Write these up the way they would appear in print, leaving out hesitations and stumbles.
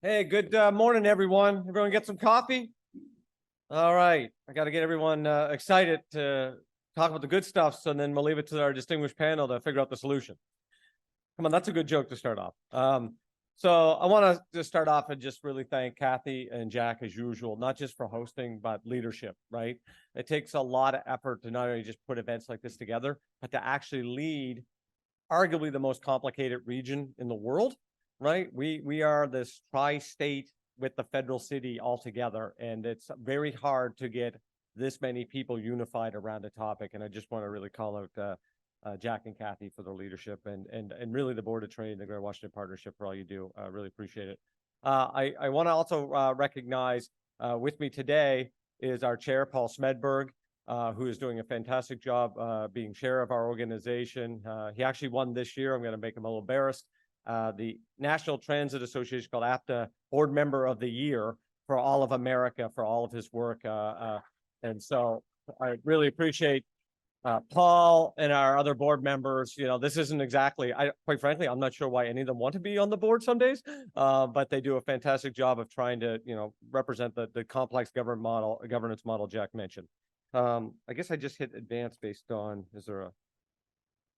Hey, good morning, everyone. Everyone get some coffee? All right. I got to get everyone excited to talk about the good stuff, so then we'll leave it to our distinguished panel to figure out the solution. Come on, that's a good joke to start off. So I want to just start off and just really thank Kathy and Jack, as usual, not just for hosting, but leadership, right? It takes a lot of effort to not only just put events like this together, but to actually lead arguably the most complicated region in the world, right? We are this tri-state with the federal city all together, and it's very hard to get this many people unified around a topic. And I just want to really call out Jack and Kathy for their leadership, and really the Board of Trade and the Greater Washington Partnership for all you do. I really appreciate it. I want to also recognize with me today is our chair, Paul Smedberg, who is doing a fantastic job being chair of our organization. He actually won this year. I'm going to make him a little embarrassed. The National Transit Association called APTA Board Member of the Year for all of America for all of his work. And so I really appreciate Paul and our other board members. You know, this isn't exactly, quite frankly, I'm not sure why any of them want to be on the board some days, but they do a fantastic job of trying to, represent the complex governance model Jack mentioned. I guess I just hit advance based on, is there a,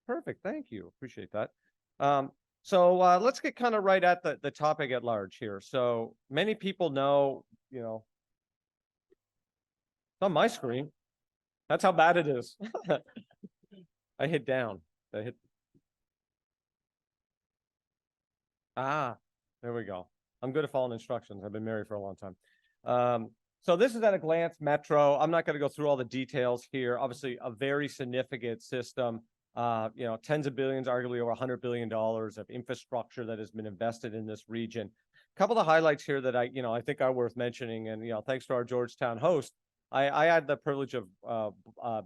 perfect, thank you, appreciate that. So let's get kind of right at the topic at large here. So many people know, it's on my screen. That's how bad it is. I hit down. There we go. I'm good at following instructions. I've been married for a long time. So this is at a glance Metro. I'm not going to go through all the details here. Obviously, a very significant system. Tens of billions, arguably over $100 billion of infrastructure that has been invested in this region. A couple of highlights here that I think are worth mentioning, and thanks to our Georgetown host, I had the privilege of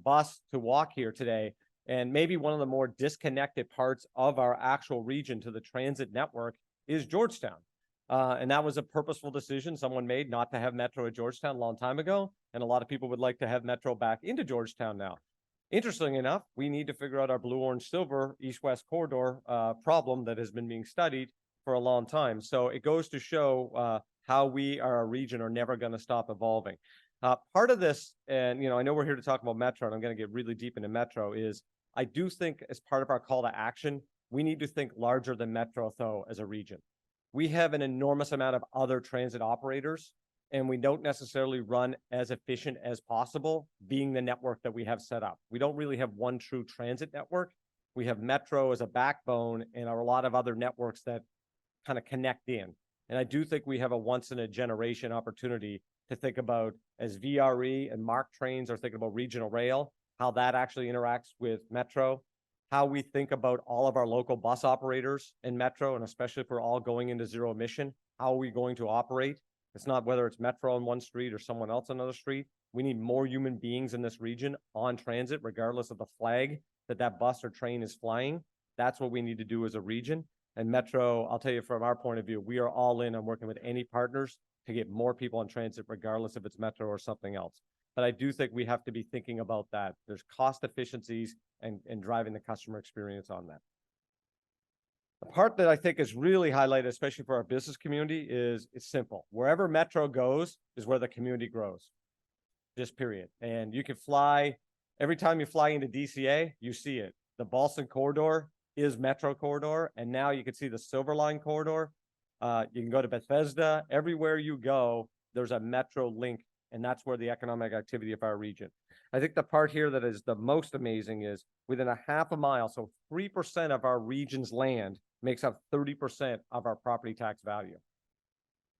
bus to walk here today, and maybe one of the more disconnected parts of our actual region to the transit network is Georgetown. And that was a purposeful decision someone made not to have Metro at Georgetown a long time ago. And a lot of people would like to have Metro back into Georgetown now. Interestingly enough, we need to figure out our blue, orange, silver, east-west corridor problem that has been being studied for a long time. So it goes to show how we, our region, are never going to stop evolving. Part of this, and I know we're here to talk about Metro, and I'm going to get really deep into Metro, is I do think as part of our call to action, we need to think larger than Metro, though, as a region. We have an enormous amount of other transit operators, and we don't necessarily run as efficient as possible, being the network that we have set up. We don't really have one true transit network. We have Metro as a backbone and a lot of other networks that kind of connect in. And I do think we have a once in a generation opportunity to think about, as VRE and MARC trains are thinking about regional rail, how that actually interacts with Metro, how we think about all of our local bus operators in Metro, and especially if we're all going into zero emission, how are we going to operate? It's not whether it's Metro on one street or someone else on another street. We need more human beings in this region on transit, regardless of the flag that bus or train is flying. That's what we need to do as a region. And Metro, I'll tell you from our point of view, we are all in on working with any partners to get more people on transit, regardless if it's Metro or something else. But I do think we have to be thinking about that. There's cost efficiencies and driving the customer experience on that. The part that I think is really highlighted, especially for our business community, is it's simple. Wherever Metro goes is where the community grows, just period. And you can fly, every time you fly into DCA, you see it. The Boston corridor is Metro corridor, and now you can see the Silver Line corridor. You can go to Bethesda. Everywhere you go, there's a Metro link, and that's where the economic activity of our region. I think the part here that is the most amazing is within a half a mile, so 3% of our region's land makes up 30% of our property tax value.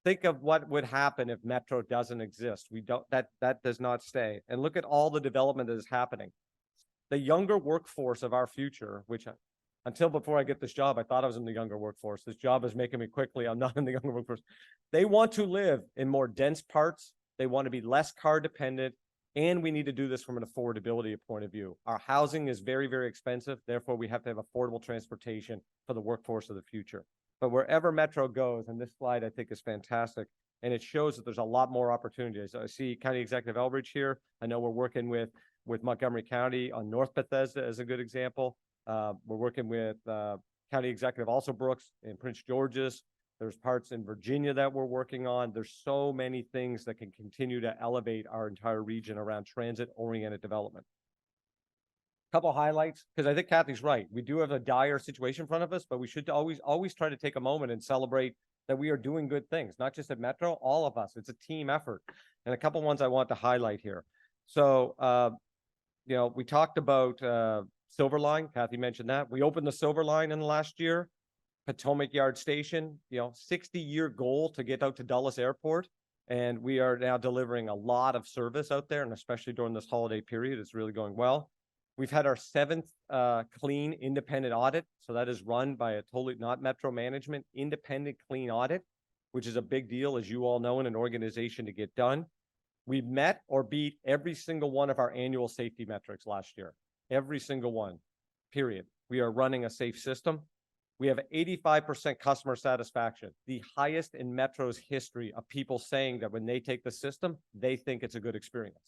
Think of what would happen if Metro doesn't exist. That does not stay. And look at all the development that is happening. The younger workforce of our future, which until before I get this job, I thought I was in the younger workforce. This job is making me quickly. I'm not in the younger workforce. They want to live in more dense parts. They want to be less car dependent. And we need to do this from an affordability point of view. Our housing is very, very expensive. Therefore, we have to have affordable transportation for the workforce of the future. But wherever Metro goes, and this slide I think is fantastic, and it shows that there's a lot more opportunities. I see County Executive Elbridge here. I know we're working with Montgomery County on North Bethesda as a good example. We're working with County Executive also Brooks in Prince George's. There's parts in Virginia that we're working on. There's so many things that can continue to elevate our entire region around transit-oriented development. Couple highlights, because I think Kathy's right. We do have a dire situation in front of us, but we should always try to take a moment and celebrate that we are doing good things, not just at Metro, all of us. It's a team effort. And a couple ones I want to highlight here. So, you know, we talked about Silver Line. Kathy mentioned that. We opened the Silver Line in the last year. Potomac Yard Station, you know, 60-year goal to get out to Dulles Airport. And we are now delivering a lot of service out there, and especially during this holiday period, it's really going well. We've had our 7th clean independent audit. So that is run by a totally not Metro management, independent clean audit, which is a big deal, as you all know, in an organization to get done. We met or beat every single one of our annual safety metrics last year. Every single one, period. We are running a safe system. We have 85% customer satisfaction, the highest in Metro's history of people saying that when they take the system, they think it's a good experience.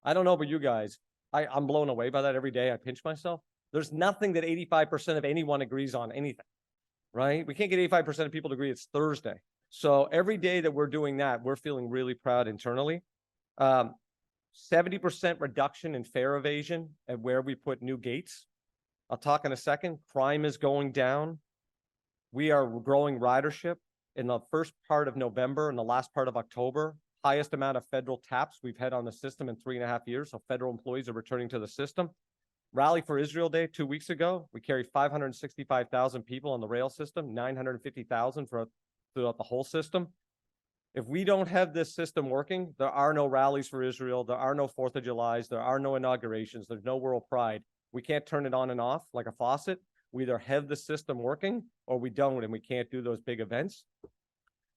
I don't know about you guys. I'm blown away by that every day. I pinch myself. There's nothing that 85% of anyone agrees on anything, right? We can't get 85% of people to agree it's Thursday. So every day that we're doing that, we're feeling really proud internally. 70% reduction in fare evasion at where we put new gates. I'll talk in a second. Crime is going down. We are growing ridership in the first part of November and the last part of October. Highest amount of federal taps we've had on the system in 3.5 years. So federal employees are returning to the system. Rally for Israel Day 2 weeks ago. We carried 565,000 people on the rail system, 950,000 throughout the whole system. If we don't have this system working, there are no rallies for Israel. There are no 4th of Julys. There are no inaugurations. There's no World Pride. We can't turn it on and off like a faucet. We either have the system working or we don't, and we can't do those big events.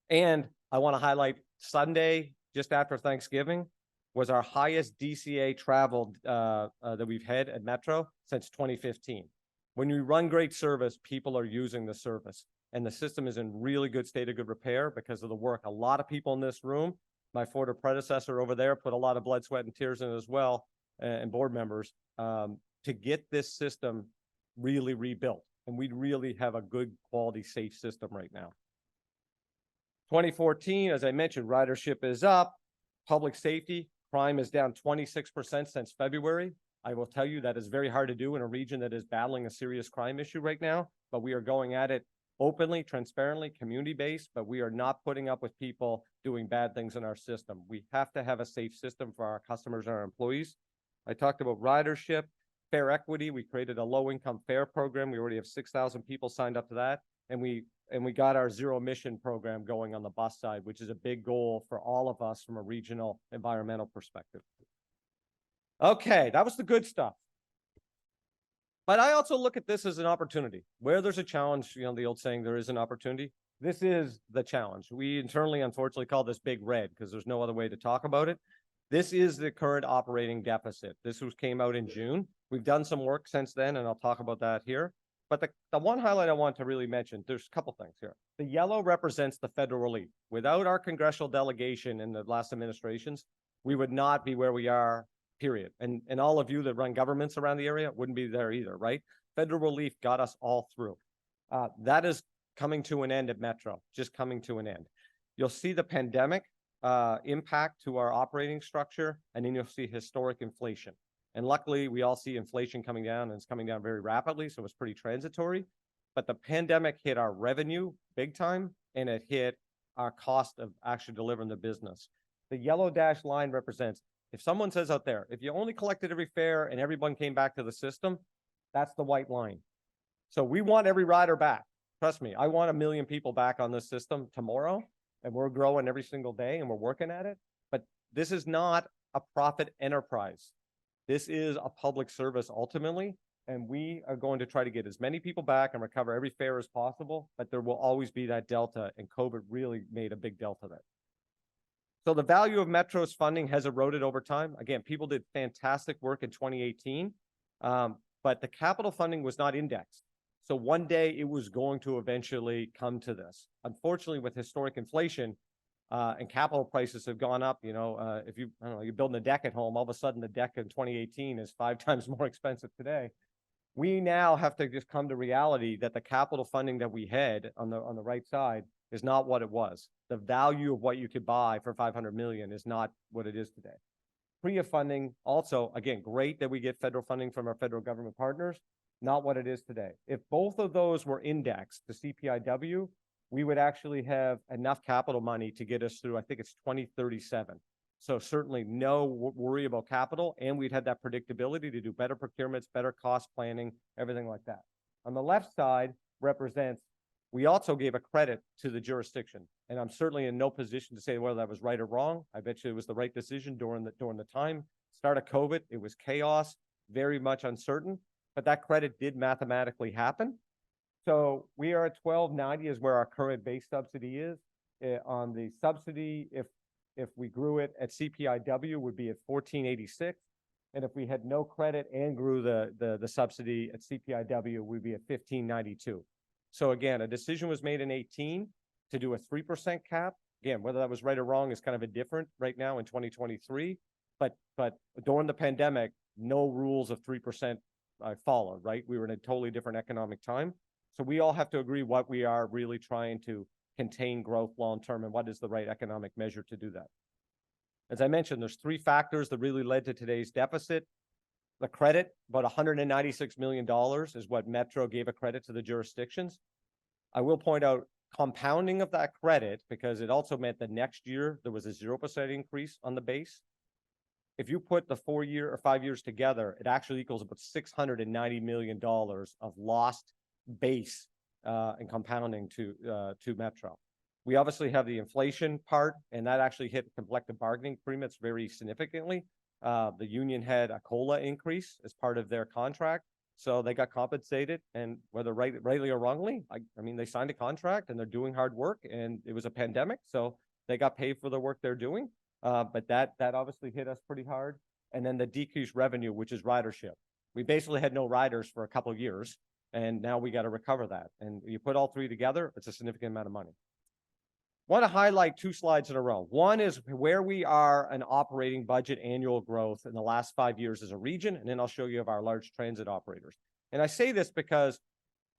And I want to highlight Sunday, just after Thanksgiving, was our highest DCA travel that we've had at Metro since 2015. When you run great service, people are using the service. And the system is in really good state of good repair because of the work. A lot of people in this room, my former predecessor over there, put a lot of blood, sweat, and tears in it as well, and board members, to get this system really rebuilt. And we really have a good quality, safe system right now. 2014, as I mentioned, ridership is up. Public safety, crime is down 26% since February. I will tell you that is very hard to do in a region that is battling a serious crime issue right now, but we are going at it openly, transparently, community-based, but we are not putting up with people doing bad things in our system. We have to have a safe system for our customers and our employees. I talked about ridership, fare equity. We created a low-income fare program. We already have 6,000 people signed up to that. And we got our zero emission program going on the bus side, which is a big goal for all of us from a regional environmental perspective. Okay, that was the good stuff. But I also look at this as an opportunity. Where there's a challenge, you know, the old saying, there is an opportunity. This is the challenge. We internally, unfortunately, call this big red because there's no other way to talk about it. This is the current operating deficit. This came out in June. We've done some work since then, and I'll talk about that here. But the one highlight I want to really mention, there's a couple things here. The yellow represents the federal relief. Without our congressional delegation in the last administrations, we would not be where we are, period. And all of you that run governments around the area wouldn't be there either, right? Federal relief got us all through. That is coming to an end at Metro, just coming to an end. You'll see the pandemic impact to our operating structure, and then you'll see historic inflation. And luckily, we all see inflation coming down, and it's coming down very rapidly, so it's pretty transitory. But the pandemic hit our revenue big time, and it hit our cost of actually delivering the business. The yellow dashed line represents, if someone says out there, if you only collected every fare and everyone came back to the system, that's the white line. So we want every rider back. Trust me, I want 1 million people back on this system tomorrow, and we're growing every single day, and we're working at it. But this is not a profit enterprise. This is a public service ultimately, and we are going to try to get as many people back and recover every fare as possible, but there will always be that delta, and COVID really made a big delta there. So the value of Metro's funding has eroded over time. Again, people did fantastic work in 2018, but the capital funding was not indexed. So one day it was going to eventually come to this. Unfortunately, with historic inflation, and capital prices have gone up. You know, if you're building a deck at home, all of a sudden the deck in 2018 is 5 times more expensive today. We now have to just come to reality that the capital funding that we had on the right side is not what it was. The value of what you could buy for 500 million is not what it is today. PREA funding, also, again, great that we get federal funding from our federal government partners, not what it is today. If both of those were indexed to CPIW, we would actually have enough capital money to get us through, I think it's 2037. So certainly no worry about capital, and we'd have that predictability to do better procurements, better cost planning, everything like that. On the left side represents, we also gave a credit to the jurisdiction, and I'm certainly in no position to say whether that was right or wrong. I bet you it was the right decision during the time. Start of COVID, it was chaos, very much uncertain, but that credit did mathematically happen. So we are at 1290 is where our current base subsidy is. On the subsidy, if we grew it at CPIW, would be at 1486. And if we had no credit and grew the subsidy at CPIW, we'd be at 1592. So again, a decision was made in 18 to do a 3% cap. Again, whether that was right or wrong is kind of indifferent right now in 2023. But during the pandemic, no rules of 3% followed, right? We were in a totally different economic time. So we all have to agree what we are really trying to contain growth long-term and what is the right economic measure to do that. As I mentioned, there's three factors that really led to today's deficit. The credit, about $196 million is what Metro gave a credit to the jurisdictions. I will point out compounding of that credit, because it also meant that next year there was a 0% increase on the base. If you put the 4 year or 5 years together, it actually equals about $690 million of lost base and compounding to Metro. We obviously have the inflation part, and that actually hit collective bargaining agreements very significantly. The union had a COLA increase as part of their contract, so they got compensated, and whether rightly or wrongly, I mean, they signed a contract and they're doing hard work, and it was a pandemic, so they got paid for the work they're doing. But that obviously hit us pretty hard. And then the decreased revenue, which is ridership. We basically had no riders for a couple of years, and now we got to recover that. And you put all three together, it's a significant amount of money. Want to highlight two slides in a row. One is where we are an operating budget annual growth in the last 5 years as a region, and then I'll show you of our large transit operators. And I say this because,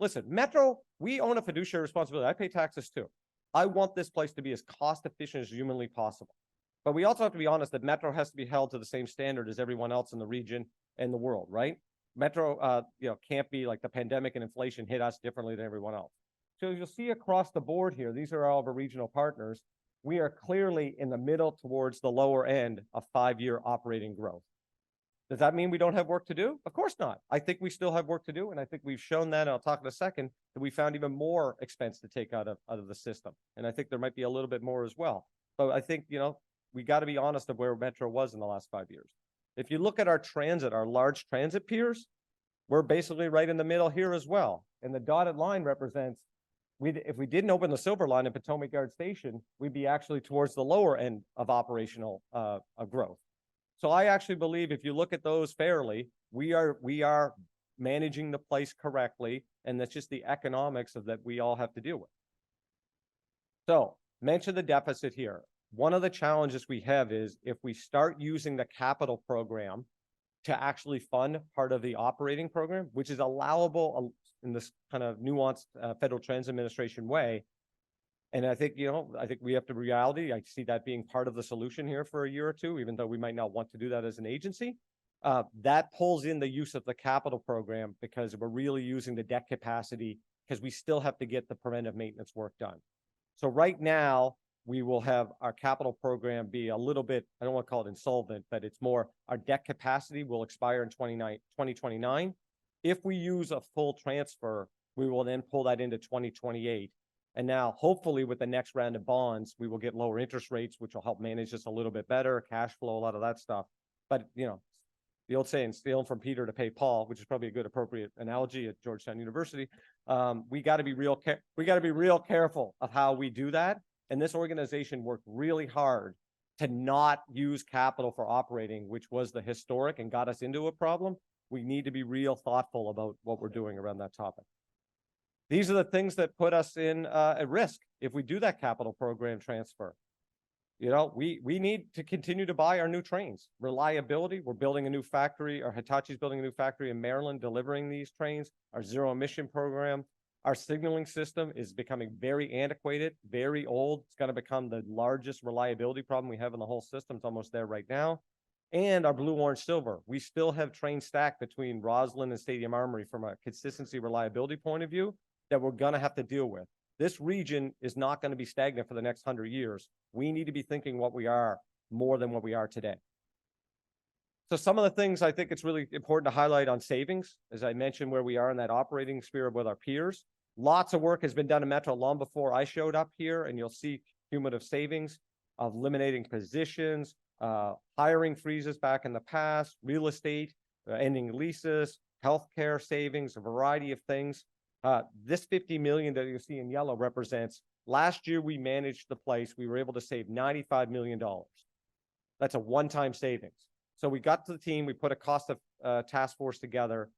listen, Metro, we own a fiduciary responsibility. I pay taxes too. I want this place to be as cost efficient as humanly possible. But we also have to be honest that Metro has to be held to the same standard as everyone else in the region and the world, right? Metro, can't be like the pandemic and inflation hit us differently than everyone else. So you'll see across the board here, these are all of our regional partners. We are clearly in the middle towards the lower end of 5-year operating growth. Does that mean we don't have work to do? Of course not. I think we still have work to do, and I think we've shown that, and I'll talk in a second, that we found even more expense to take out of the system. And I think there might be a little bit more as well. But I think, we got to be honest of where Metro was in the last 5 years. If you look at our transit, our large transit peers, we're basically right in the middle here as well. And the dotted line represents, if we didn't open the silver line at Potomac Yard Station, we'd be actually towards the lower end of operational growth. So I actually believe if you look at those fairly, we are managing the place correctly, and that's just the economics of that we all have to deal with. So mention the deficit here. One of the challenges we have is if we start using the capital program to actually fund part of the operating program, which is allowable in this kind of nuanced Federal Transit Administration way. And I think, we have to reality. I see that being part of the solution here for a year or two, even though we might not want to do that as an agency. That pulls in the use of the capital program because we're really using the debt capacity because we still have to get the preventive maintenance work done. So right now, we will have our capital program be a little bit, I don't want to call it insolvent, but it's more our debt capacity will expire in 2029. If we use a full transfer, we will then pull that into 2028. And now, hopefully, with the next round of bonds, we will get lower interest rates, which will help manage this a little bit better, cash flow, a lot of that stuff. But, the old saying, stealing from Peter to pay Paul, which is probably a good, appropriate analogy at Georgetown University. We got to be real careful of how we do that. And this organization worked really hard to not use capital for operating, which was the historic and got us into a problem. We need to be real thoughtful about what we're doing around that topic. These are the things that put us in at risk if we do that capital program transfer. We need to continue to buy our new trains. Reliability, we're building a new factory, or Hitachi's building a new factory in Maryland, delivering these trains, our zero emission program. Our signaling system is becoming very antiquated, very old. It's going to become the largest reliability problem we have in the whole system. It's almost there right now. And our blue, orange, silver. We still have trains stacked between Roslyn and Stadium Armory from a consistency reliability point of view that we're going to have to deal with. This region is not going to be stagnant for the next 100 years. We need to be thinking what we are more than what we are today. So some of the things I think it's really important to highlight on savings, as I mentioned, where we are in that operating sphere with our peers. Lots of work has been done in Metro long before I showed up here, and you'll see cumulative savings of eliminating positions, hiring freezes back in the past, real estate, ending leases, healthcare savings, a variety of things. This 50 million that you see in yellow represents last year we managed the place. We were able to save $95 million. That's a one-time savings. So we got to the team, we put a cost of task force together.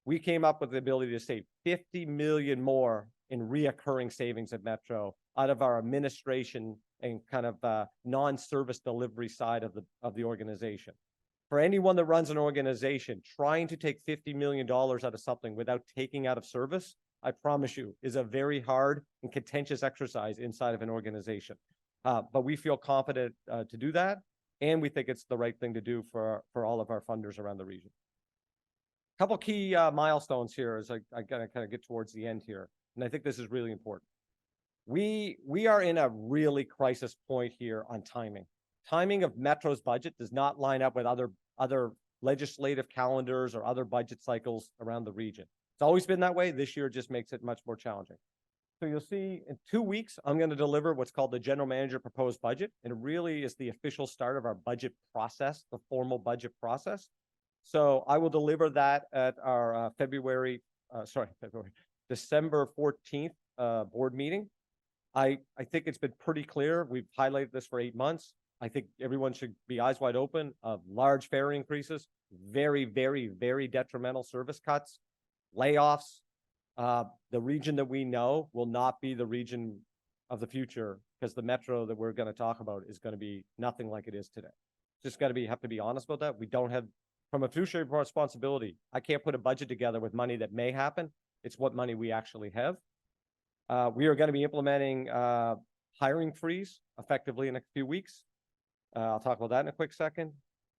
We came up with the ability to save 50 million more in reoccurring savings at Metro out of our administration and kind of non-service delivery side of the organization. For anyone that runs an organization, trying to take $50 million out of something without taking out of service, I promise you, is a very hard and contentious exercise inside of an organization. But we feel confident to do that. And we think it's the right thing to do for all of our funders around the region. A couple key milestones here as I kind of get towards the end here. And I think this is really important. We are in a really crisis point here on timing. Timing of Metro's budget does not line up with other legislative calendars or other budget cycles around the region. It's always been that way. This year just makes it much more challenging. So you'll see in 2 weeks, I'm going to deliver what's called the General Manager Proposed Budget. And it really is the official start of our budget process, the formal budget process. So I will deliver that at our December 14th board meeting. I think it's been pretty clear. We've highlighted this for 8 months. I think everyone should be eyes wide open of large fare increases, very, very, very detrimental service cuts, layoffs. The region that we know will not be the region of the future because the Metro that we're going to talk about is going to be nothing like it is today. Just got to have to be honest about that. We don't have, from a fiduciary responsibility, I can't put a budget together with money that may happen. It's what money we actually have. We are going to be implementing hiring freeze effectively in a few weeks. I'll talk about that in a quick second.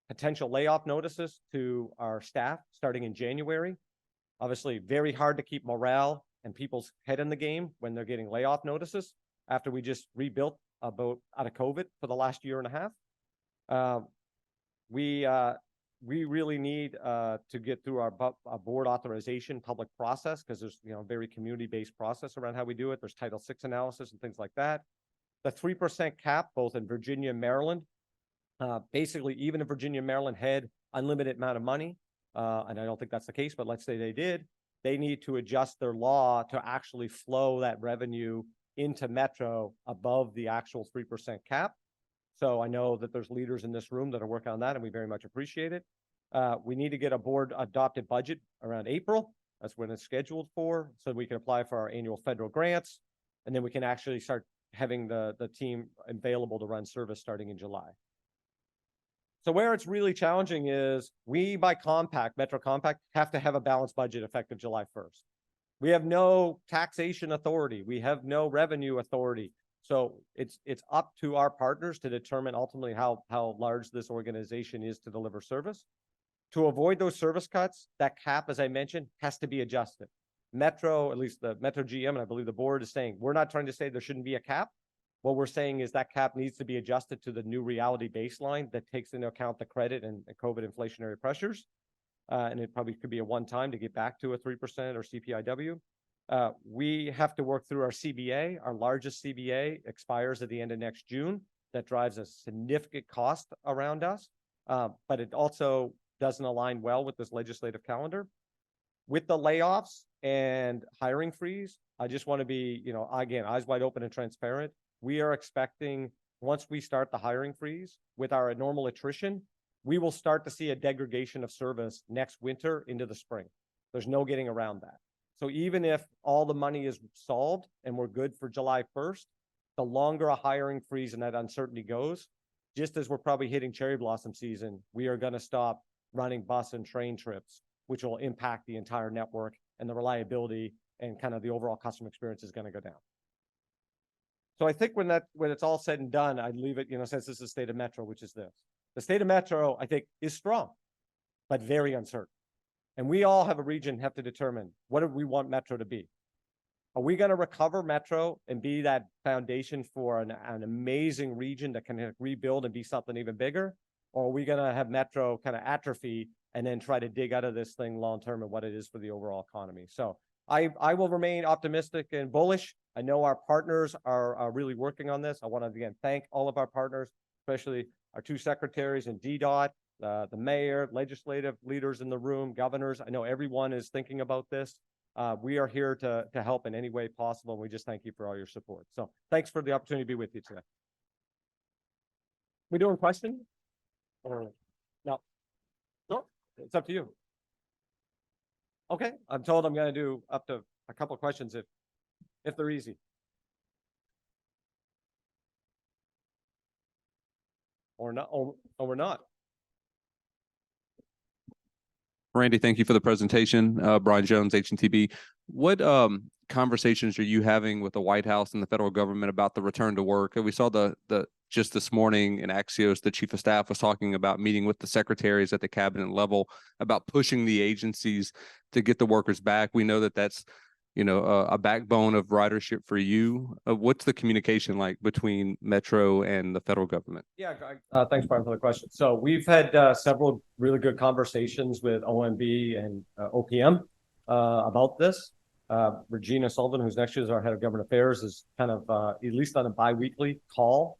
Potential layoff notices to our staff starting in January. Obviously, very hard to keep morale and people's head in the game when they're getting layoff notices after we just rebuilt about out of COVID for the last year and a half. We really need to get through our board authorization public process because there's a very community-based process around how we do it. There's Title VI analysis and things like that. The 3% cap, both in Virginia and Maryland, basically even if Virginia and Maryland had unlimited amount of money, and I don't think that's the case, but let's say they did, they need to adjust their law to actually flow that revenue into Metro above the actual 3% cap. So I know that there's leaders in this room that are working on that, and we very much appreciate it. We need to get a board adopted budget around April. That's when it's scheduled for, so we can apply for our annual federal grants, and then we can actually start having the team available to run service starting in July. So where it's really challenging is we, by compact, Metro Compact, have to have a balanced budget effective July 1st. We have no taxation authority. We have no revenue authority. So it's up to our partners to determine ultimately how large this organization is to deliver service. To avoid those service cuts, that cap, as I mentioned, has to be adjusted. Metro, at least the Metro GM, and I believe the board is saying, we're not trying to say there shouldn't be a cap. What we're saying is that cap needs to be adjusted to the new reality baseline that takes into account the credit and COVID inflationary pressures. And it probably could be a one-time to get back to a 3% or CPIW. We have to work through our CBA. Our largest CBA expires at the end of next June. That drives a significant cost around us, but it also doesn't align well with this legislative calendar. With the layoffs and hiring freeze, I just want to be, again, eyes wide open and transparent. We are expecting, once we start the hiring freeze with our normal attrition, we will start to see a degradation of service next winter into the spring. There's no getting around that. So even if all the money is solved and we're good for July 1st, the longer a hiring freeze and that uncertainty goes, just as we're probably hitting cherry blossom season, we are going to stop running bus and train trips, which will impact the entire network and the reliability and kind of the overall customer experience is going to go down. So I think when it's all said and done, I'd leave it, since this is the state of Metro, which is this. The state of Metro, I think, is strong, but very uncertain. And we all have a region have to determine, what do we want Metro to be? Are we going to recover Metro and be that foundation for an amazing region that can rebuild and be something even bigger? Or are we going to have Metro kind of atrophy and then try to dig out of this thing long-term and what it is for the overall economy? So I will remain optimistic and bullish. I know our partners are really working on this. I want to, again, thank all of our partners, especially our two secretaries and DDOT, the mayor, legislative leaders in the room, governors. I know everyone is thinking about this. We are here to help in any way possible, and we just thank you for all your support. So thanks for the opportunity to be with you today. We doing questions? Or no? No, it's up to you. Okay, I'm told I'm going to do up to a couple of questions if they're easy. Or not, or we're not. Randy, thank you for the presentation. Brian Jones, HNTB. What conversations are you having with the White House and the federal government about the return to work? We saw the just this morning in Axios, the chief of staff was talking about meeting with the secretaries at the cabinet level about pushing the agencies to get the workers back. We know that that's a backbone of ridership for you. What's the communication like between Metro and the federal government? Yeah, thanks, Brian, for the question. So we've had several really good conversations with OMB and OPM about this. Regina Sullivan, who's next year is our head of government affairs, is kind of at least on a bi-weekly call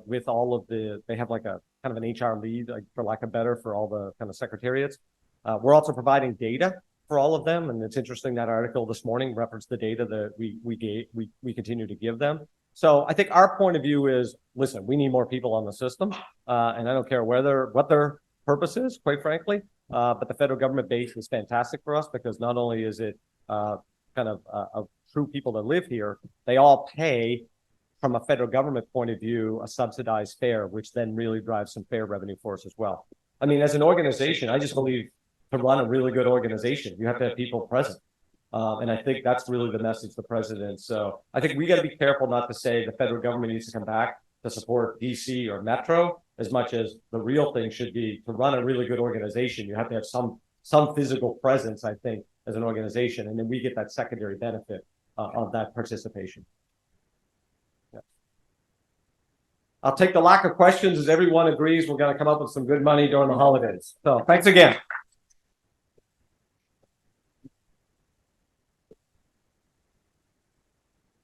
with all of they have like a kind of an HR lead, like, for lack of better, for all the kind of secretariats. We're also providing data for all of them, and it's interesting that article this morning referenced the data that we continue to give them. So I think our point of view is, listen, we need more people on the system, and I don't care what their purpose is, quite frankly. But the federal government base is fantastic for us because not only is it kind of true people that live here, they all pay, from a federal government point of view, a subsidized fare, which then really drives some fare revenue for us as well. I mean, as an organization, I just believe to run a really good organization, you have to have people present. And I think that's really the message the president. So I think we got to be careful not to say the federal government needs to come back to support DC or Metro, as much as the real thing should be to run a really good organization. You have to have some physical presence, I think, as an organization, and then we get that secondary benefit of that participation. Yeah. I'll take the lack of questions as everyone agrees we're going to come up with some good money during the holidays. So thanks again.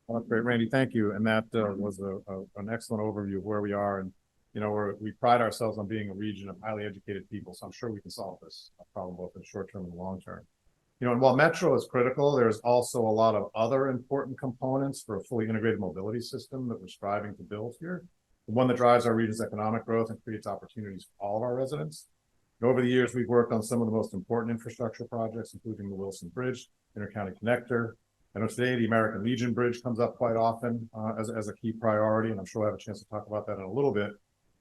Well, great, Randy. Thank you. And that was an excellent overview of where we are. And, we pride ourselves on being a region of highly educated people. So I'm sure we can solve this problem both in the short term and the long term. And while Metro is critical, there's also a lot of other important components for a fully integrated mobility system that we're striving to build here. The one that drives our region's economic growth and creates opportunities for all of our residents. And over the years, we've worked on some of the most important infrastructure projects, including the Wilson Bridge, Intercounty Connector. I know today the American Legion Bridge comes up quite often as a key priority, and I'm sure we'll have a chance to talk about that in a little bit.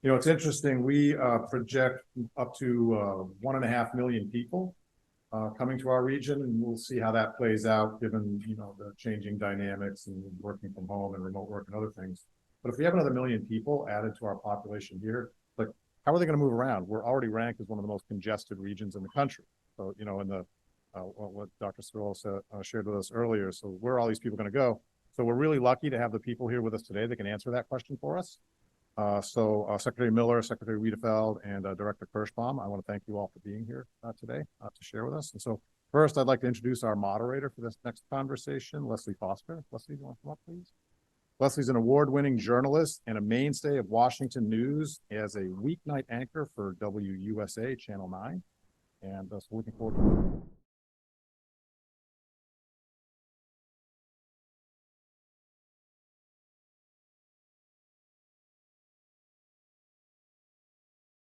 It's interesting. We project up to 1.5 million people coming to our region, and we'll see how that plays out given the changing dynamics and working from home and remote work and other things. But if we have another 1 million people added to our population here, like, how are they going to move around? We're already ranked as one of the most congested regions in the country. So in the what Dr. Stroll shared with us earlier. So where are all these people going to go? So we're really lucky to have the people here with us today that can answer that question for us. Secretary Miller, Secretary Wiedefeld, and Director Kirschbaum, I want to thank you all for being here today to share with us. And so first, I'd like to introduce our moderator for this next conversation, Leslie Foster. Leslie, do you want to come up, please? Leslie's an award-winning journalist and a mainstay of Washington news as a weeknight anchor for WUSA Channel 9. And so looking forward to